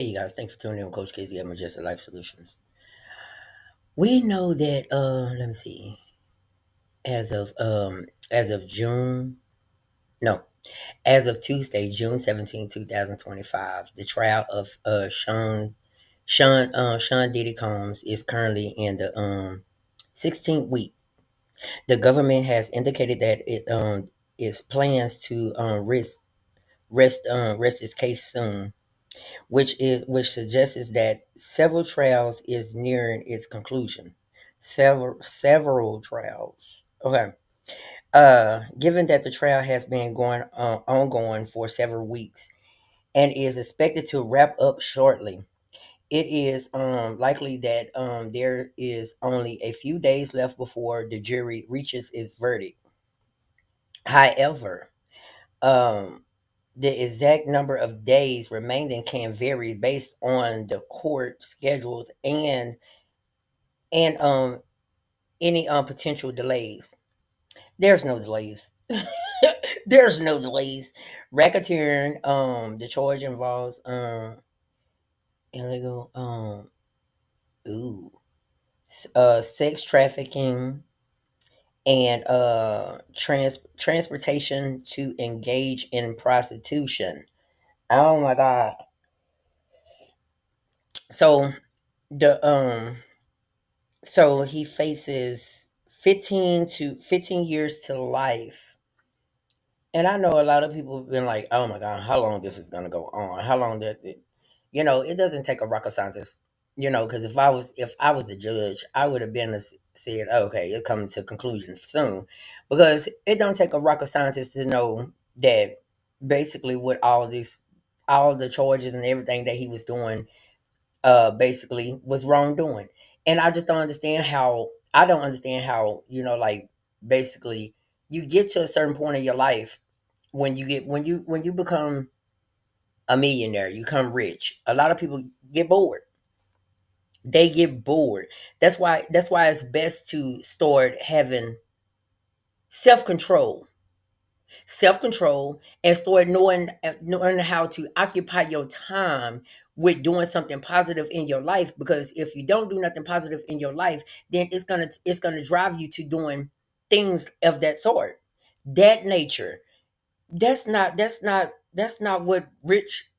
Hey, you guys, thanks for tuning in with Coach Casey at Majestic Life Solutions. We know that let me see, as of June, no, as of Tuesday, June 17, 2025, the trial of Sean Diddy Combs is currently in the 16th week. The government has indicated that it is plans to rest its case soon, which suggests is that several trials is nearing its conclusion. Several trials. Okay. Given that the trial has been going ongoing for several weeks and is expected to wrap up shortly, it is likely that there is only a few days left before the jury reaches its verdict. However, um, the exact number of days remaining can vary based on the court schedules and any potential delays. There's no delays. There's no delays. Racketeering, the charge involves illegal ooh sex trafficking and transportation to engage in prostitution. Oh my god. So the so he faces 15 years to life. And I know a lot of people have been like, "Oh my god, how long this is going to go on? How long that it doesn't take a rocket scientist, because if I was the judge, I would have been said, "Okay, it comes to conclusion soon." Because it don't take a rocket scientist to know that basically what all the charges and everything that he was doing basically was wrongdoing. And I don't understand how, like basically you get to a certain point in your life when you become a millionaire, you become rich. A lot of people get bored. They get bored. That's why it's best to start having self-control. Self-control and start knowing how to occupy your time with doing something positive in your life, because if you don't do nothing positive in your life, then it's gonna drive you to doing things of that sort, that nature. That's not what rich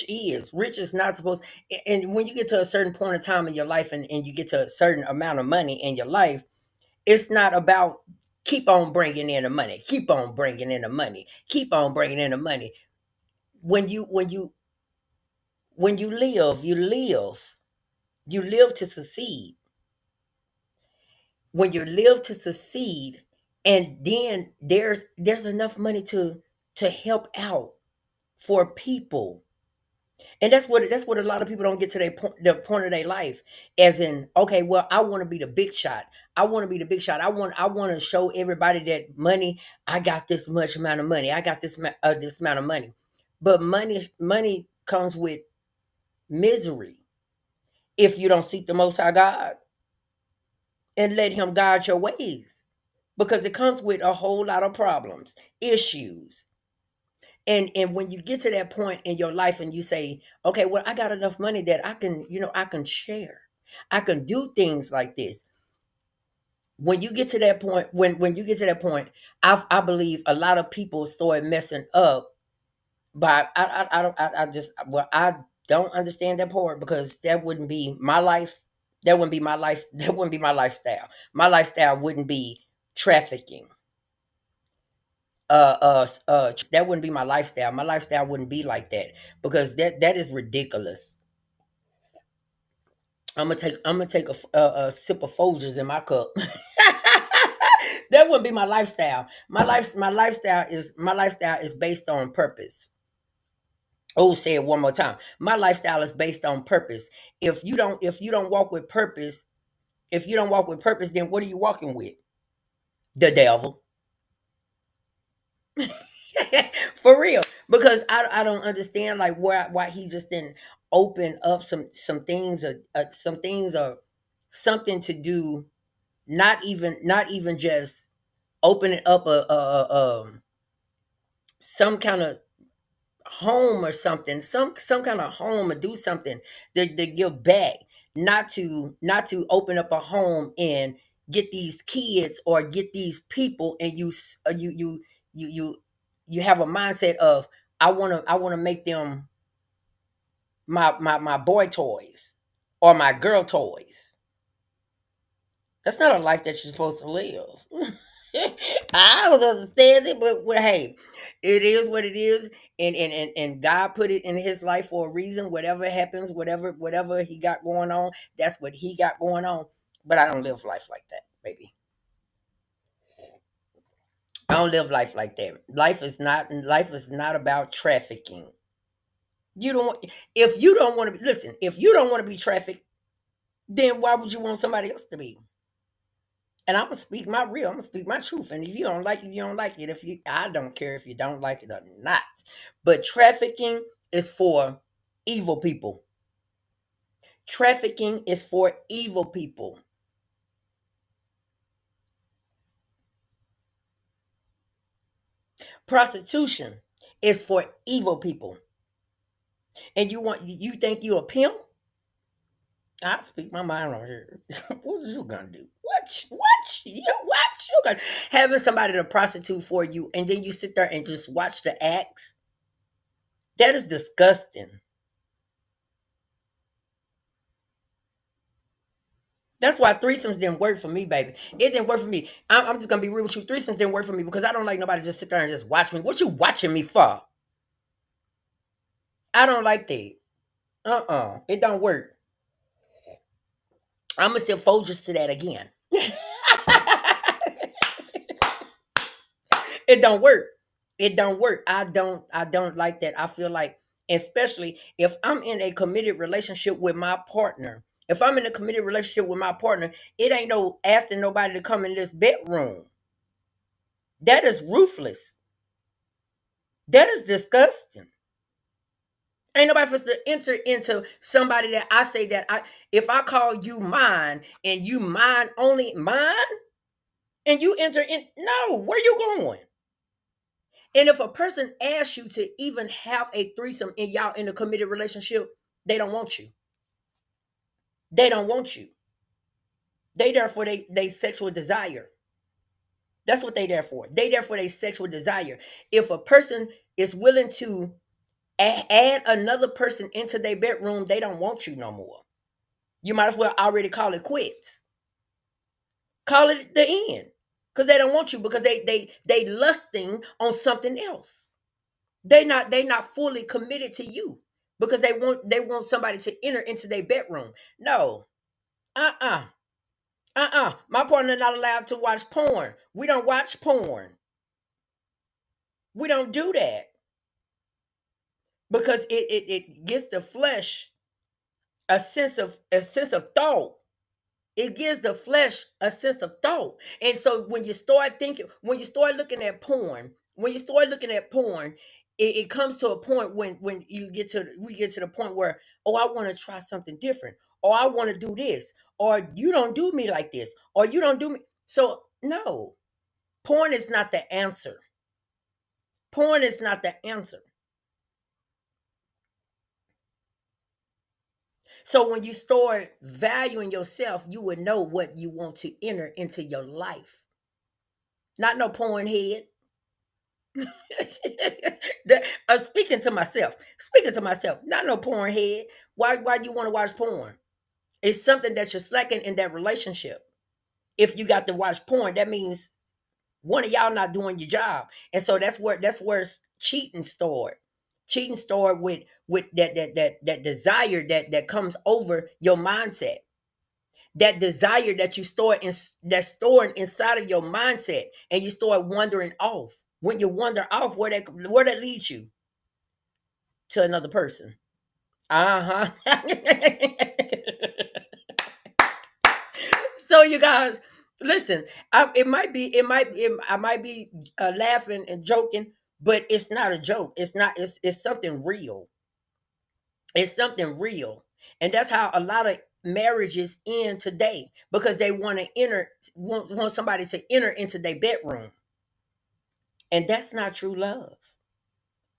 is. Rich is not supposed. And when you get to a certain point of time in your life, and you get to a certain amount of money in your life, it's not about keep on bringing in the money, keep on bringing in the money, keep on bringing in the money. When you live, you live to succeed. When you live to succeed, and then there's enough money to help out for people. And that's what a lot of people don't get to the point of their life, as in, okay, well, I want to be the big shot. I want to be the big shot. I want to show everybody that money. I got this much amount of money. I got this amount of money. But money comes with misery if you don't seek the Most High God and let Him guide your ways, because it comes with a whole lot of problems, issues. And when you get to that point in your life and you say, okay, well, I got enough money that I can share. I can do things like this. When you get to that point, when you get to that point, I believe a lot of people start messing up. But I don't I just well I don't understand that part, because that wouldn't be my life. That wouldn't be my life. That wouldn't be my lifestyle. My lifestyle wouldn't be trafficking. That wouldn't be my lifestyle. My lifestyle wouldn't be like that, because that is ridiculous. I'm gonna take a sip of Folgers in my cup. That wouldn't be my lifestyle. My lifestyle is based on purpose. Oh, say it one more time. My lifestyle is based on purpose. If you don't walk with purpose, then what are you walking with? The devil. For real. Because I don't understand, like, why he just didn't open up some things or something to do. Not even just opening up some kind of home or something, some kind of home, or do something to give back, not to open up a home and get these kids or get these people, and you have a mindset of, I want to make them my boy toys or my girl toys. That's not a life that you're supposed to live. I don't understand it, but well, hey, it is what it is, and God put it in His life for a reason. Whatever happens, whatever He got going on, that's what He got going on. But I don't live life like that, baby. I don't live life like that. Life is not about trafficking. You don't. If you don't want to listen, if you don't want to be trafficked, then why would you want somebody else to be? And I'm gonna speak my real. I'm gonna speak my truth. And if you don't like it, you don't like it. I don't care if you don't like it or not. But trafficking is for evil people. Trafficking is for evil people. Prostitution is for evil people. And you think you a pimp? I speak my mind on here. What is you gonna do? What you gonna having somebody to prostitute for you, and then you sit there and just watch the acts? That is disgusting. That's why threesomes didn't work for me, baby. It didn't work for me. I'm just gonna be real with you. Threesomes didn't work for me because I don't like nobody just sit there and just watch me. What you watching me for? I don't like that. It don't work. I'm gonna send Folgers to that again. It don't work. It don't work. I don't like that. I feel like, especially if I'm in a committed relationship with my partner. If I'm in a committed relationship with my partner, it ain't no asking nobody to come in this bedroom. That is ruthless. That is disgusting. Ain't nobody supposed to enter into somebody that I say that if I call you mine and you mine only mine and you enter in, no, where you going? And if a person asks you to even have a threesome and y'all in a committed relationship, they don't want you. They don't want you. They there for they sexual desire. That's what they there for. They there for their sexual desire. If a person is willing to add another person into their bedroom, they don't want you no more. You might as well already call it quits. Call it the end. Because they don't want you because they lusting on something else. They not fully committed to you because they want somebody to enter into their bedroom. No. Uh-uh. My partner not allowed to watch porn. We don't watch porn. We don't do that because it gives the flesh a sense of thought. It gives the flesh a sense of thought. And so when you start thinking, when you start looking at porn, it comes to a point when we get to the point where, oh, I want to try something different, or I want to do this, or you don't do me like this, or you don't do me. So no, porn is not the answer. Porn is not the answer. So when you start valuing yourself, you would know what you want to enter into your life. Not no porn head. Speaking to myself, not no porn head. Why do you want to watch porn? It's something that you're slacking in that relationship. If you got to watch porn, that means one of y'all not doing your job. And so that's where cheating started. Cheating started with that desire that comes over your mindset. That desire that you store in that's stored inside of your mindset, and you start wandering off. When you wander off, where that leads you to another person. Uh-huh. So you guys, listen. I might be laughing and joking, but it's not a joke. It's not. It's something real. It's something real, and that's how a lot of marriages end today because they want somebody to enter into their bedroom, and that's not true love.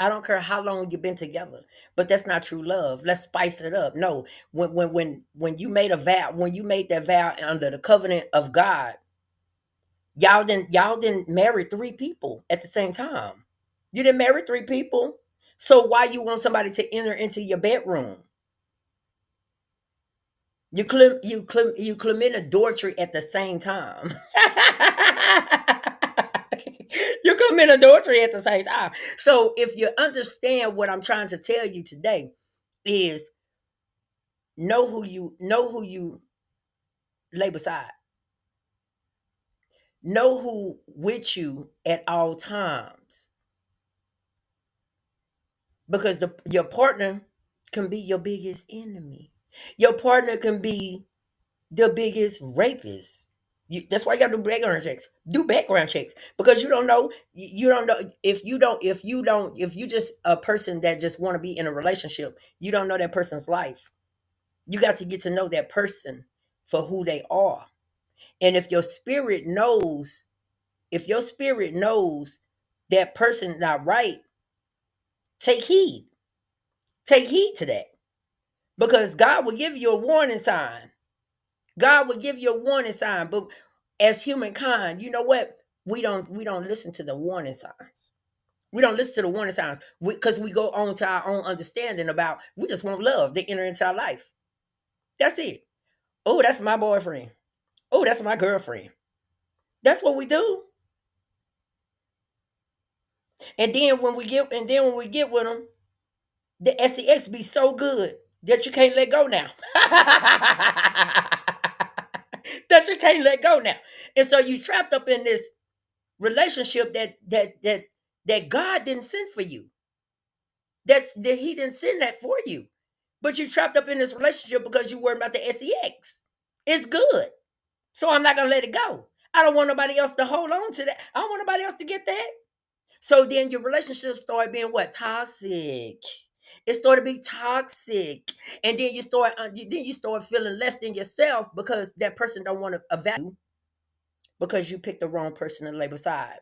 I don't care how long you've been together, but that's not true love. Let's spice it up. No, when you made a vow, when you made that vow under the covenant of God, y'all didn't marry three people at the same time. You didn't marry three people. So why you want somebody to enter into your bedroom? You commit adultery at the same time. You commit adultery at the same time. So if you understand what I'm trying to tell you today is know who you lay beside. Know who with you at all times. Because your partner can be your biggest enemy. Your partner can be the biggest rapist. That's why you gotta do background checks. Do background checks because you don't know. You don't know if you just a person that just want to be in a relationship. You don't know that person's life. You got to get to know that person for who they are. And if your spirit knows that person not right, take heed. Take heed to that because God will give you a warning sign. God will give you a warning sign, but as humankind, you know what? We don't listen to the warning signs. We don't listen to the warning signs because we go on to our own understanding about we just want love to enter into our life. That's it. Oh, that's my boyfriend. Oh, that's my girlfriend. That's what we do. And then when we get with them, the sex be so good that you can't let go now. That you can't let go now. And so you trapped up in this relationship that God didn't send for you. That He didn't send that for you. But you trapped up in this relationship because you worried about the sex. It's good. So I'm not gonna let it go. I don't want nobody else to hold on to that. I don't want nobody else to get that. So then your relationship started being what? Toxic. It started to be toxic. And then you start feeling less than yourself because that person don't want to evaluate you because you picked the wrong person to lay beside.